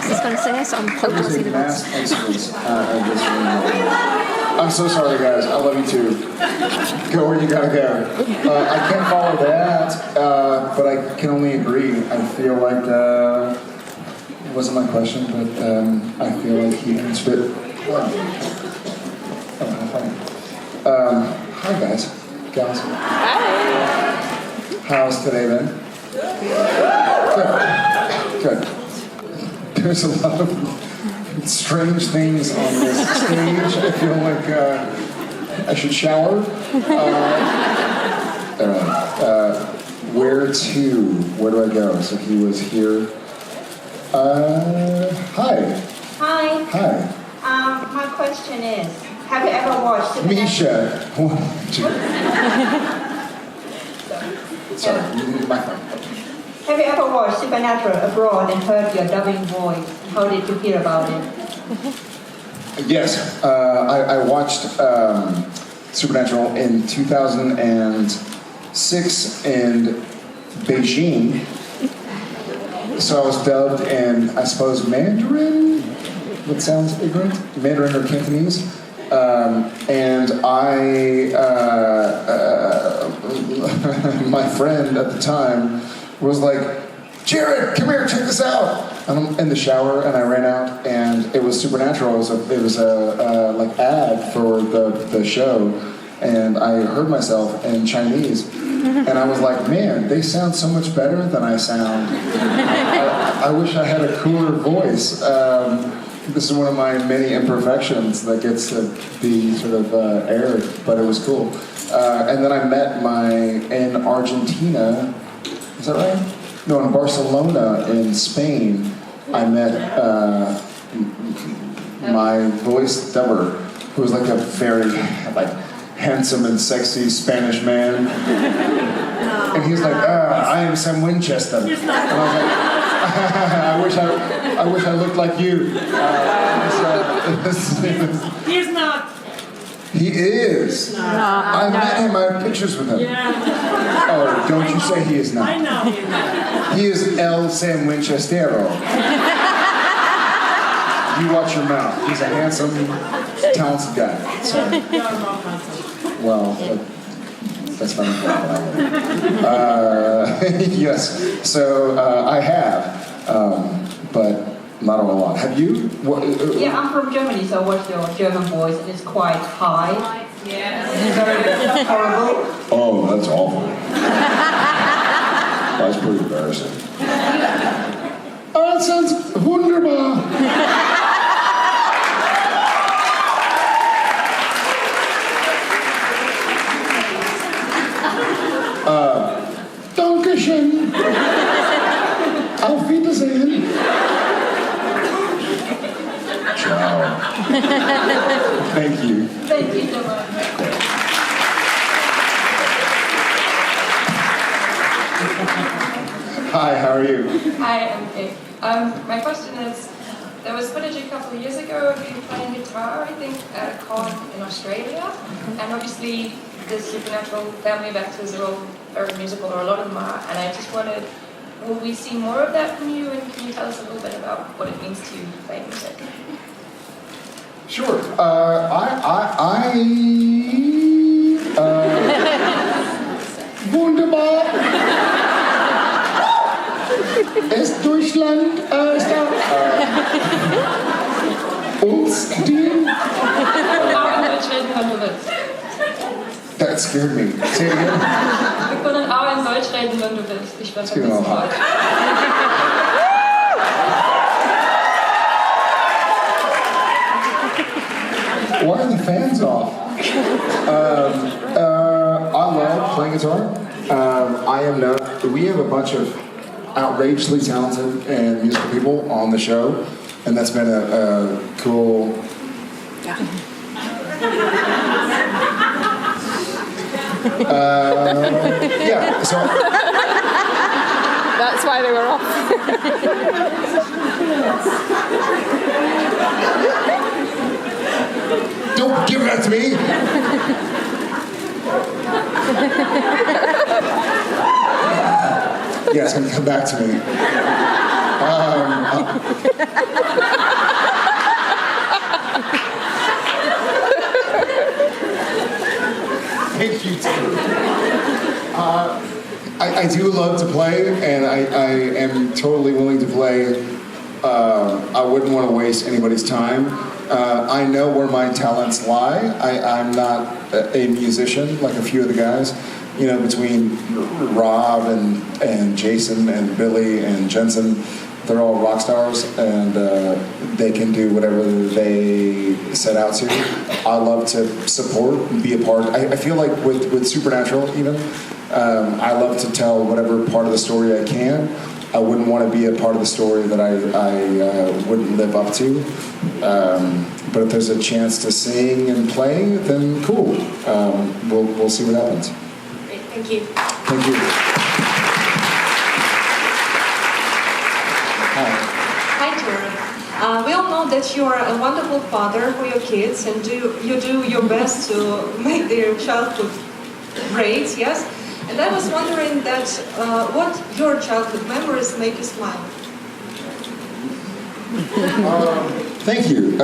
fast it's going to say, so I'm hoping to see the mass exodus out of this room. I'm so sorry, guys. I love you too. Go where you gotta go. I can't follow that, but I can only agree. I feel like it wasn't my question, but I feel like he answered it. Hi, guys, gals. Hi. How's today been? Good. There's a lot of strange things on this stage. I feel like I should shower. Where to? Where do I go? So he was here. Hi. Hi. Hi. My question is, have you ever watched Misha. Sorry, my phone. Have you ever watched Supernatural abroad and heard your dubbing voice? How did you feel about it? Yes, I watched Supernatural in 2006 in Beijing. So I was dubbed in, I suppose, Mandarin, what sounds ignorant, Mandarin or Cantonese. And my friend at the time was like, Jared, come here, check this out. And I'm in the shower, and I ran out, and it was Supernatural. It was a like ad for the show, and I heard myself in Chinese, and I was like, man, they sound so much better than I sound. I wish I had a cooler voice. This is one of my many imperfections that gets to be sort of aired, but it was cool. And then I met in Argentina, is that right? No, in Barcelona, in Spain, I met my voice dubber, who was like a very handsome and sexy Spanish man. And he's like, I am Sam Winchester. And I was like, I wish I looked like you. He's not. He is. No, I met him. I have pictures with him. Yeah. Oh, don't you say he is not. I know he's not. He is El Sam Winchestero. You watch your mouth. He's a handsome, talented guy. So, well, that's not important. Yes. So I have, but not a lot. Have you? Yeah, I'm from Germany, so I watched your German voice, and it's quite high. Yeah. It's very horrible. Oh, that's awful. That's pretty embarrassing. Oh, that sounds wunderbar. Dankeschön. Auf Wiedersehen. Ciao. Thank you. Thank you so much. Hi, how are you? Hi, I'm Kate. My question is, there was footage a couple of years ago of you playing guitar, I think, at a con in Australia. And obviously, the Supernatural family of actors are all very musical, or a lot of them are. And I just wondered, will we see more of that from you? And can you tell us a little bit about what it means to you playing music? Sure. Wunderbar. Es Deutschland uns die. That scared me. Say it again. Wir können auch in Deutsch reden, wenn du willst. Ich bin ein bisschen laut. Why are the fans off? I love playing guitar. I am not. We have a bunch of outrageously talented and musical people on the show, and that's been a cool. Yeah. So. That's why they were off. Don't give that to me! Yeah, it's going to come back to me. Thank you, too. I do love to play, and I am totally willing to play. I wouldn't want to waste anybody's time. I know where my talents lie. I'm not a musician like a few of the guys. You know, between Rob and Jason and Billy and Jensen, they're all rock stars, and they can do whatever they set out to. I love to support and be a part. I feel like with Supernatural, even, I love to tell whatever part of the story I can. I wouldn't want to be a part of the story that I wouldn't live up to. But if there's a chance to sing and play, then cool. We'll see what happens. Great, thank you. Thank you. Hi, Jared. We all know that you are a wonderful father for your kids, and you do your best to make their childhood great, yes? And I was wondering that what your childhood memories make you smile? Thank you.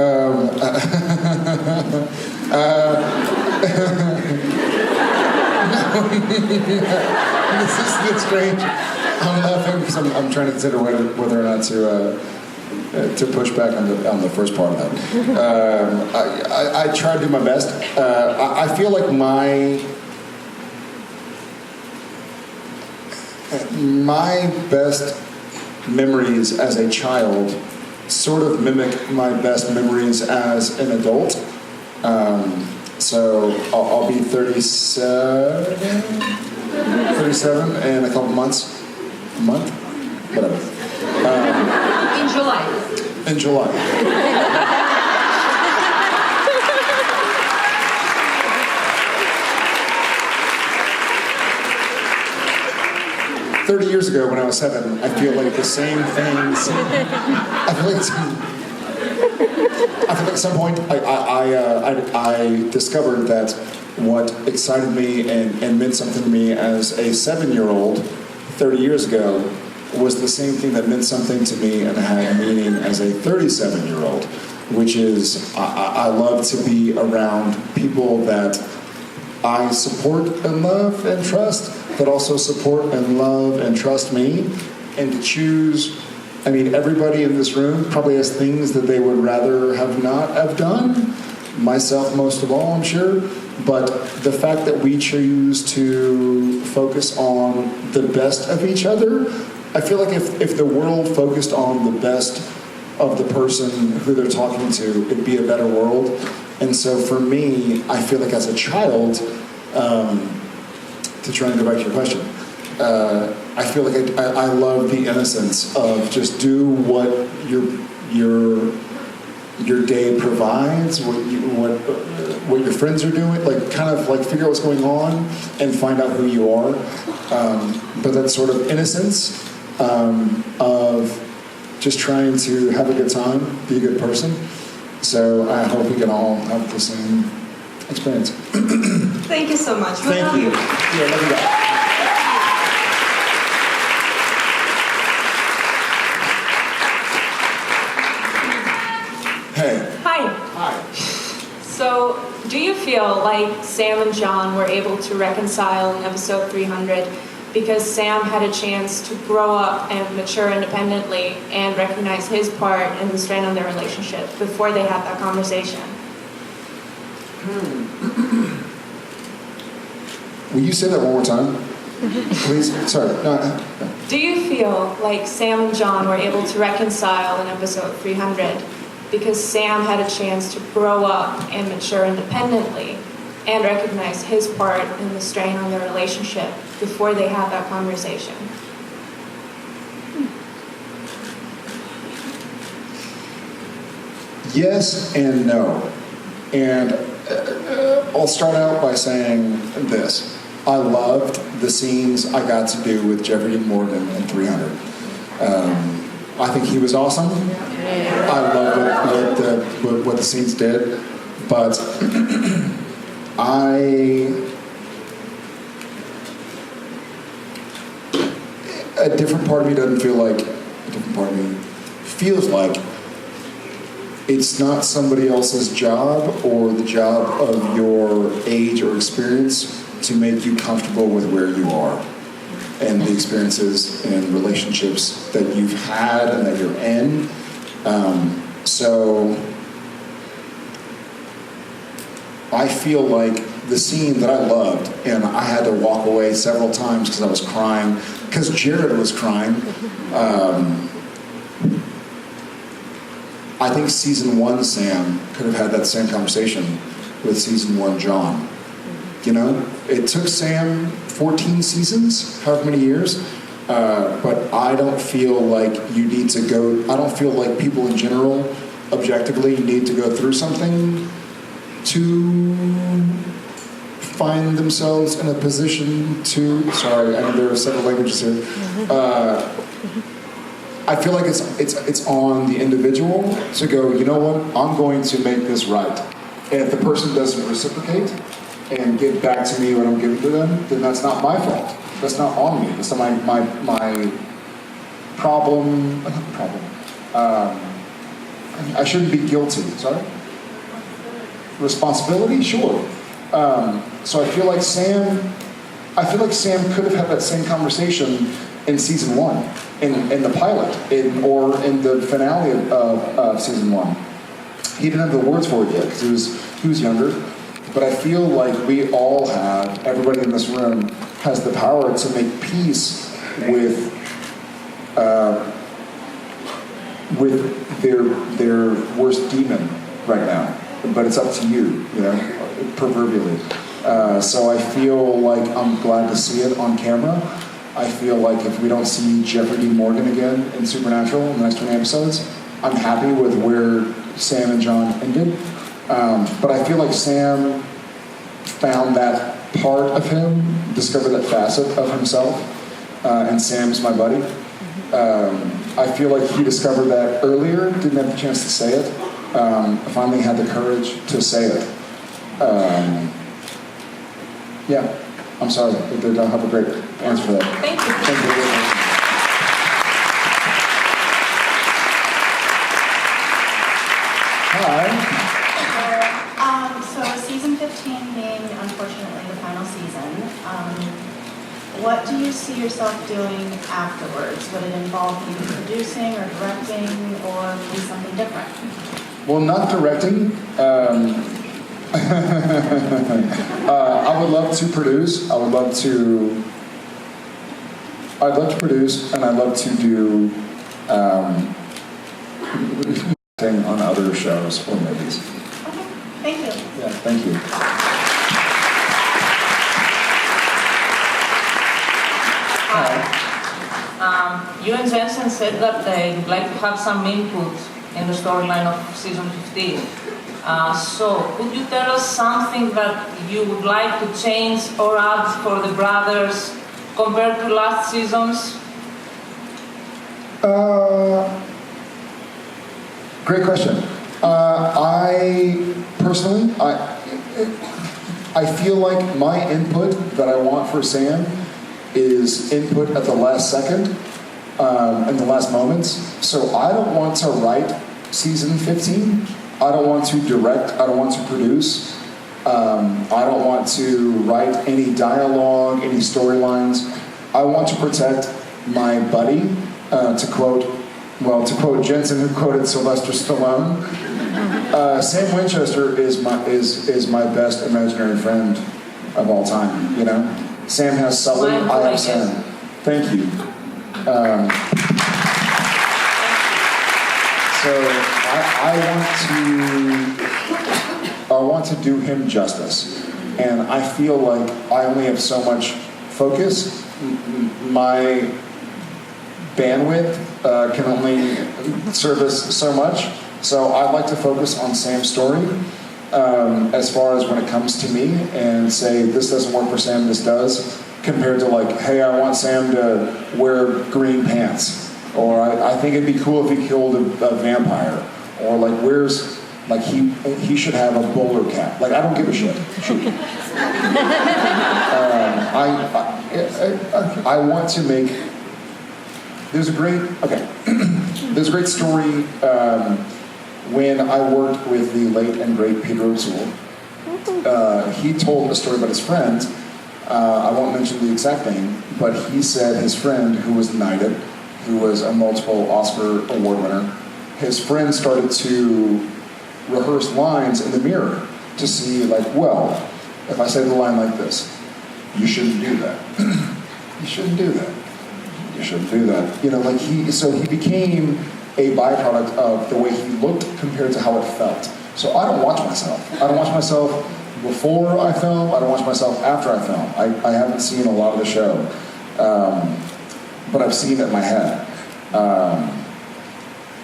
This is strange. I'm laughing because I'm trying to consider whether or not to push back on the first part of that. I try to do my best. I feel like my best memories as a child sort of mimic my best memories as an adult. So I'll be 37 in a couple months. A month? Whatever. In July. In July. 30 years ago, when I was 7, I feel like the same things. I feel like at some point I discovered that what excited me and meant something to me as a 7-year-old 30 years ago was the same thing that meant something to me and had meaning as a 37-year-old, which is I love to be around people that I support and love and trust, that also support and love and trust me, and to choose. I mean, everybody in this room probably has things that they would rather have not have done, myself most of all, I'm sure, but the fact that we choose to focus on the best of each other, I feel like if the world focused on the best of the person who they're talking to, it'd be a better world. And so for me, I feel like as a child, to try and go back to your question, I feel like I love the innocence of just do what your day provides, what your friends are doing, like kind of like figure out what's going on and find out who you are. But that sort of innocence of just trying to have a good time, be a good person. So I hope we can all have the same experience. Thank you so much. We Thank love you. Yeah, love you guys. Hey. Hi. Hi. So, do you feel like Sam and John were able to reconcile in episode 300 because Sam had a chance to grow up and mature independently and recognize his part in the strain on their relationship before they had that conversation? Will you say that one more time? Please? Sorry. No. Do you feel like Sam and John were able to reconcile in episode 300 because Sam had a chance to grow up and mature independently and recognize his part in the strain on their relationship before they had that conversation? Yes and no. And I'll start out by saying this. I loved the scenes I got to do with Jeffrey Dean Morgan in 300. I think he was awesome. I loved what the scenes did. But a different part of me doesn't feel like different part of me feels like it's not somebody else's job or the job of your age or experience to make you comfortable with where you are and the experiences and relationships that you've had and that you're in. So I feel like the scene that I loved, and I had to walk away several times because I was crying, because Jared was crying. I think season 1 Sam could have had that same conversation with season 1 John. You know, it took Sam 14 seasons, however many years, but I don't feel like you need to go, I don't feel like people in general, objectively, need to go through something to find themselves in a position to, sorry, I know there are several languages here, I feel like it's on the individual to go, you know what, I'm going to make this right. And if the person doesn't reciprocate and give back to me what I'm giving to them, then that's not my fault. That's not on me. That's not my problem. I shouldn't be guilty. Sorry? Responsibility? Sure. So I feel like Sam could have had that same conversation in season 1, in the pilot, or in the finale of season 1. He didn't have the words for it yet because he was younger. But I feel like we all have, everybody in this room has the power to make peace with their worst demon right now. But it's up to you, you know, proverbially. So I feel like I'm glad to see it on camera. I feel like if we don't see Jeffrey Dean Morgan again in Supernatural in the next 20 episodes, I'm happy with where Sam and John ended. But I feel like Sam found that part of him, discovered that facet of himself, and Sam's my buddy. I feel like he discovered that earlier, didn't have the chance to say it, finally had the courage to say it. Yeah, I'm sorry, I don't have a great answer for that. Thank you. Thank you very much. Hi. So season 15 being unfortunately the final season, what do you see yourself doing afterwards? Would it involve you producing or directing or be something different? Well, not directing. I would love to produce. I'd love to produce, and I'd love to do acting on other shows or movies. Okay, thank you. Yeah, thank you. Hi. You and Jensen said that you'd like to have some input in the storyline of season 15. So, could you tell us something that you would like to change or add for the brothers compared to last seasons? Great question. I personally, I feel like my input that I want for Sam is input at the last second, in the last moments. So I don't want to write season 15. I don't want to direct. I don't want to produce. I don't want to write any dialogue, any storylines. I want to protect my buddy. To quote Jensen, who quoted Sylvester Stallone. Sam Winchester is my best imaginary friend of all time. You know, Sam has Sully. I have Sam. Thank you. So I want to do him justice, and I feel like I only have so much focus. My bandwidth can only service so much, so I'd like to focus on Sam's story as far as when it comes to me, and say this doesn't work for Sam, this does, compared to like, hey, I want Sam to wear green pants, or I think it'd be cool if he killed a vampire, or like he should have a bowler cap. Like, I don't give a shit. I want to make There's a great story when I worked with the late and great Peter O'Toole. He told a story about his friend. I won't mention the exact name, but he said his friend, who was knighted, who was a multiple Oscar award winner, his friend started to rehearse lines in the mirror to see, like, well, if I say the line like this, you shouldn't do that. You shouldn't do that. You shouldn't do that. You know, like he became a byproduct of the way he looked compared to how it felt. So I don't watch myself. I don't watch myself before I film. I don't watch myself after I film. I haven't seen a lot of the show, but I've seen it in my head.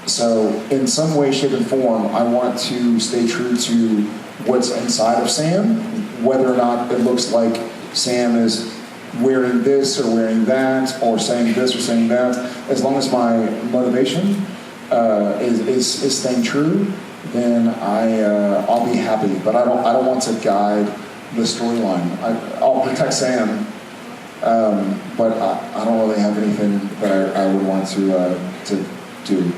So in some way, shape, and form, I want to stay true to what's inside of Sam, whether or not it looks like Sam is wearing this or wearing that, or saying this or saying that. As long as my motivation is staying true, then I'll be happy. But I don't want to guide the storyline. I'll protect Sam, but I don't really have anything that I would want to do.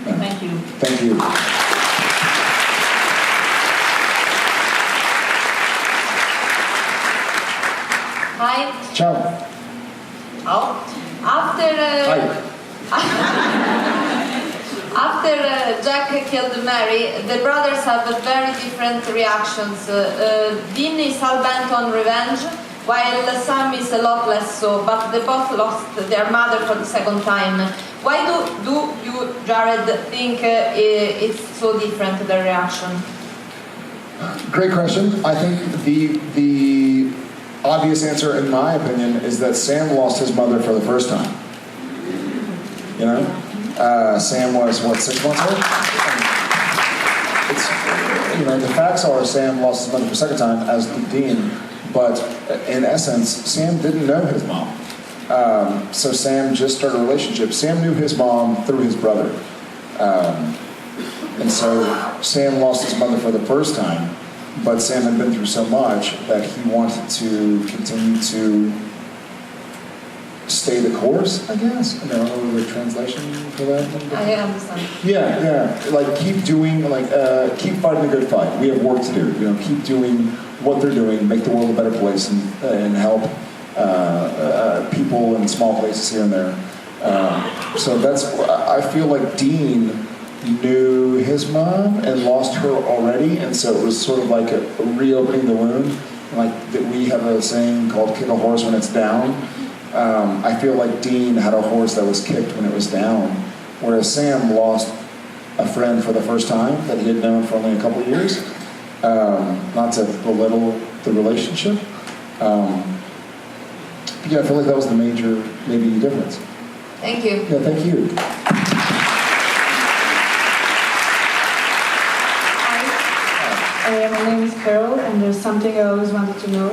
Thank you. Thank you. Hi. Ciao. Oh. After after Jack killed Mary, the brothers have very different reactions. Dean is hell bent on revenge, while Sam is a lot less so. But they both lost their mother for the second time. Why do you, Jared, think it's so different, the reaction? Great question. I think the obvious answer, in my opinion, is that Sam lost his mother for the first time. You know? Sam was, 6 months old? The facts are Sam lost his mother for the second time, as did Dean, but in essence, Sam didn't know his mom. So Sam just started a relationship. Sam knew his mom through his brother. And so Sam lost his mother for the first time, but Sam had been through so much that he wanted to continue to stay the course, I guess. I don't know the translation for that. I understand. Yeah. Like keep fighting the good fight. We have work to do. Keep doing what they're doing, make the world a better place, and help people in small places here and there. So I feel like Dean knew his mom and lost her already, and so it was sort of like a reopening the wound. Like we have a saying called "kick a horse when it's down." I feel like Dean had a horse that was kicked when it was down, whereas Sam lost a friend for the first time that he had known for only a couple of years. Not to belittle the relationship. Yeah, I feel like that was the major, maybe, difference. Thank you. Yeah, thank you. My name is Carol, and there's something I always wanted to know.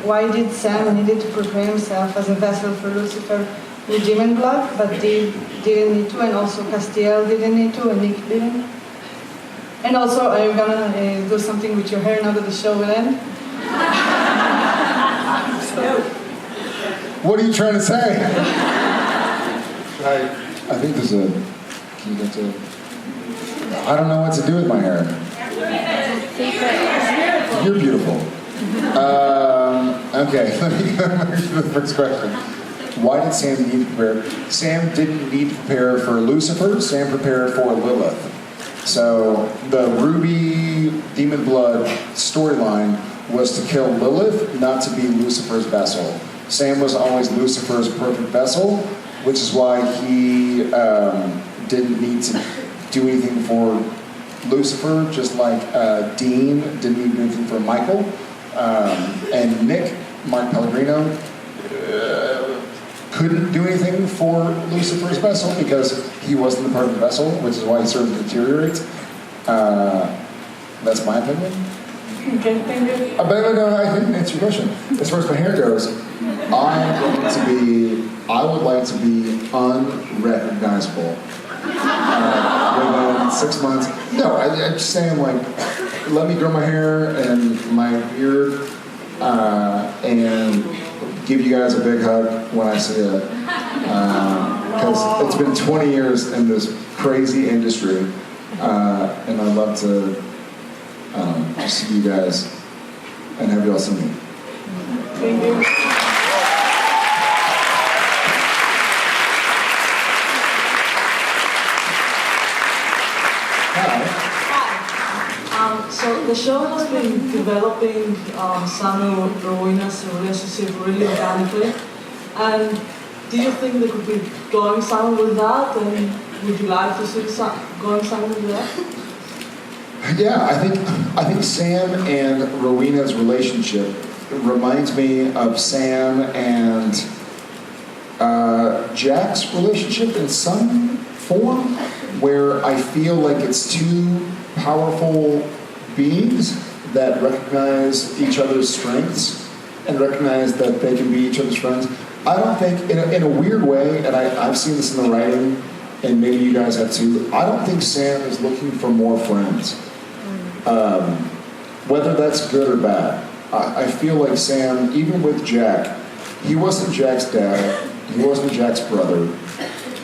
Why did Sam needed to prepare himself as a vessel for Lucifer with demon blood, but Dee didn't need to, and also Castiel didn't need to, and Nick didn't? And also, are you gonna do something with your hair now that the show will end? What are you trying to say? I think there's a... Can you get to... I don't know what to do with my hair. You're beautiful. Okay, let me go back to the first question. Why did Sam need to prepare? Sam didn't need to prepare for Lucifer. Sam prepared for Lilith. So the Ruby Demon Blood storyline was to kill Lilith, not to be Lucifer's vessel. Sam was always Lucifer's perfect vessel, which is why he didn't need to do anything for Lucifer, just like Dean didn't need to do anything for Michael. And Nick, Mark Pellegrino, couldn't do anything for Lucifer's vessel because he wasn't the perfect vessel, which is why he sort of deteriorates. That's my opinion. Okay, thank you. But no, I didn't answer your question. As far as my hair goes, I would like to be unrecognizable. Within 6 months. No, I'm just saying, like, let me grow my hair and my beard, and give you guys a big hug when I see a Because it's been 20 years in this crazy industry, and I'd love to see you guys and have you all see me. Thank you. So the show has been developing Sam and Rowena's relationship really organically. And do you think they could be going somewhere with that? And would you like to see going somewhere with that? Yeah, I think Sam and Rowena's relationship reminds me of Sam and Jack's relationship in some form, where I feel like it's two powerful beings that recognize each other's strengths and recognize that they can be each other's friends. I don't think, in a weird way, and I've seen this in the writing, and maybe you guys have too, I don't think Sam is looking for more friends. Whether that's good or bad. I feel like Sam, even with Jack, he wasn't Jack's dad, he wasn't Jack's brother.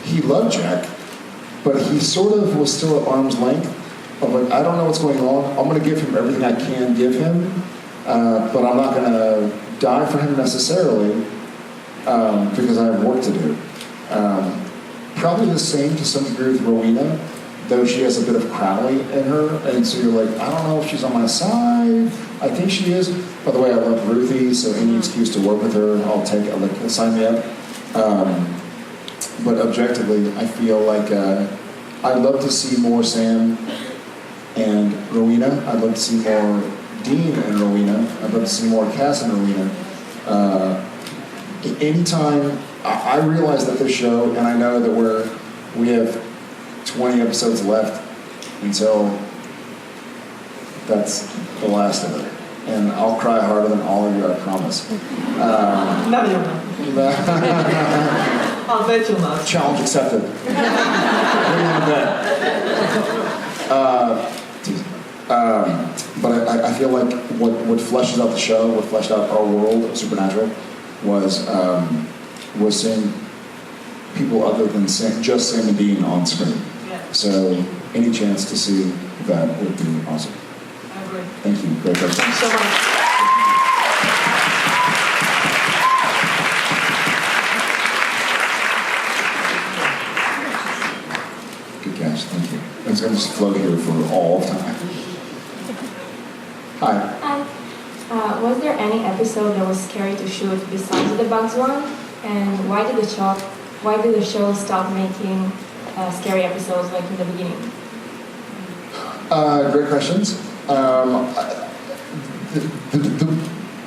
He loved Jack, but he sort of was still at arm's length. Of like, I don't know what's going on. I'm going to give him everything I can give him, but I'm not going to die for him necessarily because I have work to do. Probably the same to some degree with Rowena, though she has a bit of Crowley in her, and so you're like, I don't know if she's on my side. I think she is. By the way, I love Ruthie, so any excuse to work with her, I'll take it. Like, sign me up. But objectively, I feel like I'd love to see more Sam and Rowena. I'd love to see more Dean and Rowena. I'd love to see more Cass and Rowena. Anytime, I realize that this show, and I know that we have 20 episodes left until that's the last of it. And I'll cry harder than all of you, I promise. No, you're not. I'll bet you're not. Challenge accepted. But I feel like what fleshes out the show, what fleshed out our world of Supernatural, was seeing people other than just Sam and Dean on screen. Yeah. So any chance to see that would be awesome. I agree. Thank you. Great question. Thanks so much. Good catch. Thank you. It's going to just float here for all of time. Hi. Hi. Was there any episode that was scary to shoot besides the Bugs one? And why did the show stop making scary episodes like in the beginning? Great questions. The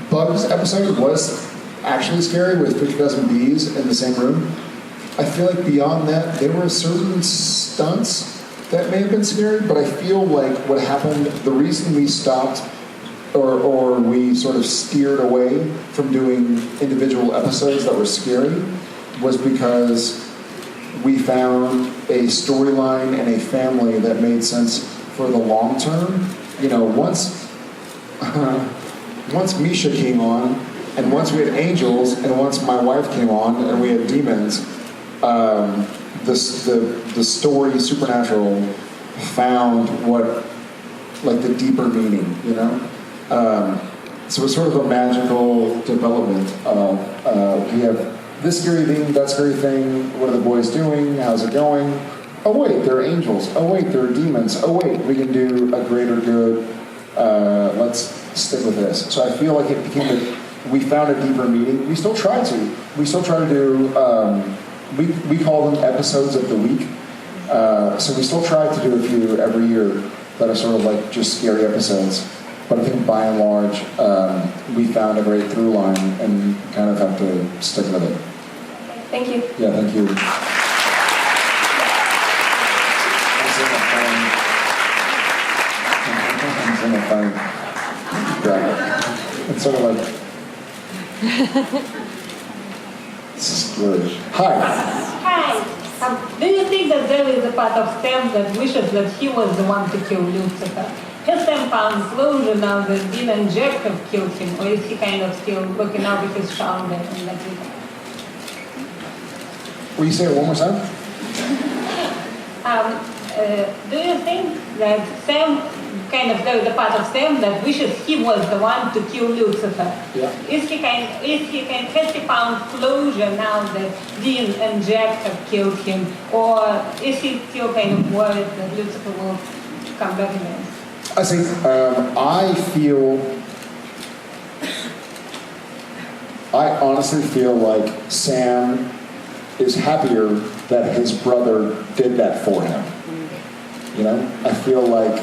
Bugs episode was actually scary with 50,000 bees in the same room. I feel like beyond that, there were certain stunts that may have been scary, but I feel like what happened, the reason we stopped or we sort of steered away from doing individual episodes that were scary was because we found a storyline and a family that made sense for the long term. You know, once Misha came on, and once we had angels, and once my wife came on, and we had demons, the story Supernatural found the deeper meaning, you know? So it's sort of a magical development of, we have this scary thing, that scary thing, what are the boys doing, how's it going? Oh wait, there are angels. Oh wait, there are demons. Oh wait, we can do a greater good. Let's stick with this. So I feel like it became we found a deeper meaning. We still try to. We still try to do, we call them episodes of the week. So we still try to do a few every year that are sort of like just scary episodes. But I think by and large, we found a great through line and kind of have to stick with it. Thank you. Yeah, thank you. It's sort of like this is scary. Hi. Do you think that there is a part of Sam that wishes that he was the one to kill Lucifer? Has Sam found closure now that Dean and Jack have killed him, or is he kind of still looking out with his shoulder and everything? Will you say it one more time? Do you think that Sam, kind of the part of Sam that wishes he was the one to kill Lucifer? Yeah. Has he found closure now that Dean and Jack have killed him, or is he still kind of worried that Lucifer will come back again? I think I honestly feel like Sam is happier that his brother did that for him. You know, I feel like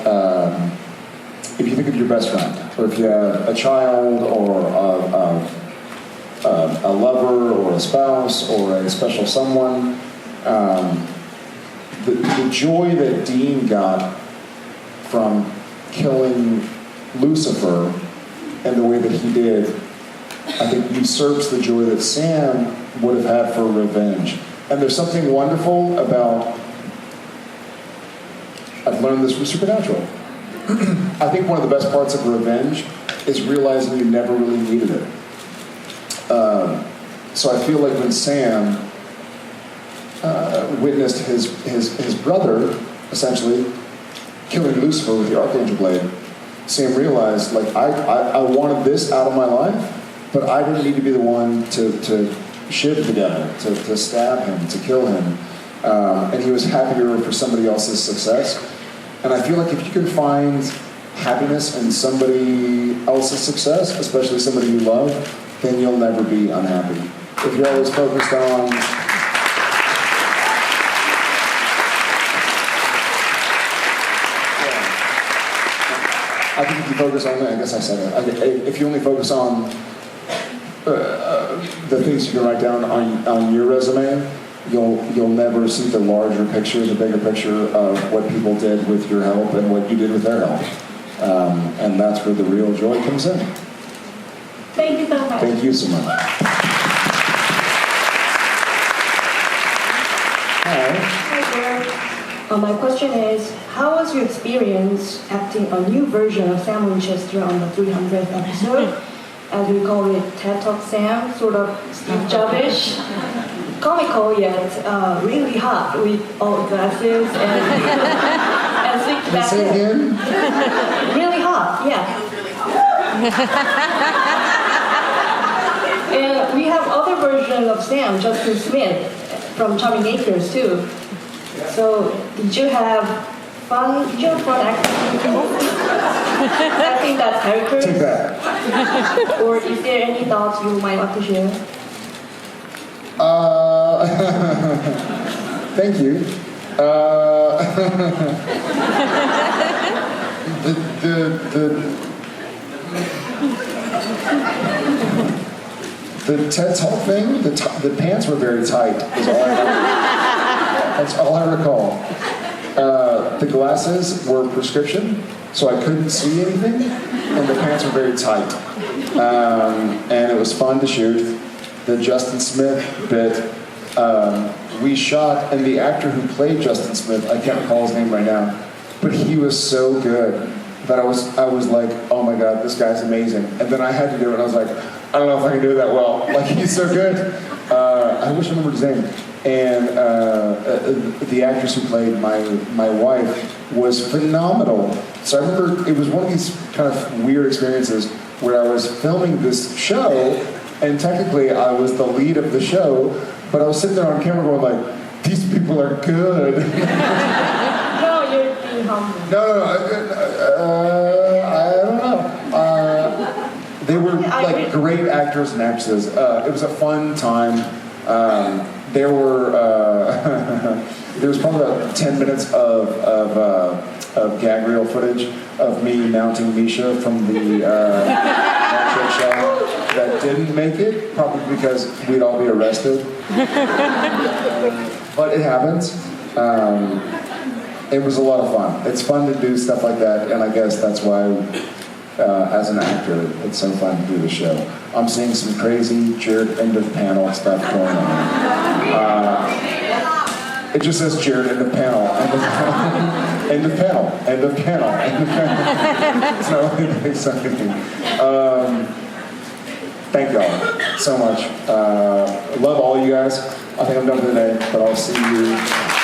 if you think of your best friend, or if you have a child, or a lover, or a spouse, or a special someone, the joy that Dean got from killing Lucifer and the way that he did, I think usurps the joy that Sam would have had for revenge. And there's something wonderful about, I've learned this from Supernatural. I think one of the best parts of revenge is realizing you never really needed it. So I feel like when Sam witnessed his brother, essentially, killing Lucifer with the Archangel Blade, Sam realized, like, I wanted this out of my life, but I didn't need to be the one to shiv the guy, to stab him, to kill him. And he was happier for somebody else's success. And I feel like if you can find happiness in somebody else's success, especially somebody you love, then you'll never be unhappy. If you're always focused on I think if you focus on, I guess I said it, if you only focus on the things you can write down on your resume, you'll never see the larger picture, the bigger picture of what people did with your help and what you did with their help. And that's where the real joy comes in. Thank you so much. Thank you so much. Hi, Jared. My question is, how was your experience acting a new version of Sam Winchester on the 300th episode? As we call it, TED Talk Sam, sort of Steve Jobs-ish. Comical yet really hot with all glasses and thick glasses. Say it again? Really hot, yeah. And we have other version of Sam, Justin Smith, from Charming Acres too. So did you have fun acting that character? Take that. Or is there any thoughts you might want to share? Thank you. The TED Talk thing, the pants were very tight, is all I remember. That's all I recall. The glasses were prescription, so I couldn't see anything, and the pants were very tight. And it was fun to shoot. The Justin Smith bit, we shot, and the actor who played Justin Smith, I can't recall his name right now, but he was so good that I was like, oh my God, this guy's amazing. And then I had to do it, and I was like, I don't know if I can do it that well. Like, he's so good. I wish I remembered his name. And the actress who played my wife was phenomenal. So I remember it was one of these kind of weird experiences where I was filming this show, and technically I was the lead of the show, but I was sitting there on camera going like, these people are good. No, you're being humble. No, I don't know. They were like great actors and actresses. It was a fun time. There was probably about 10 minutes of gag reel footage of me mounting Misha from the show that didn't make it, probably because we'd all be arrested. But it happens. It was a lot of fun. It's fun to do stuff like that, and I guess that's why, as an actor, it's so fun to do the show. I'm seeing some crazy Jared end of panel stuff going on. It just says Jared end of panel, end of panel, end of panel, end of panel, end of panel. It's not really exciting. Thank y'all so much. Love all you guys. I think I'm done for the day, but I'll see you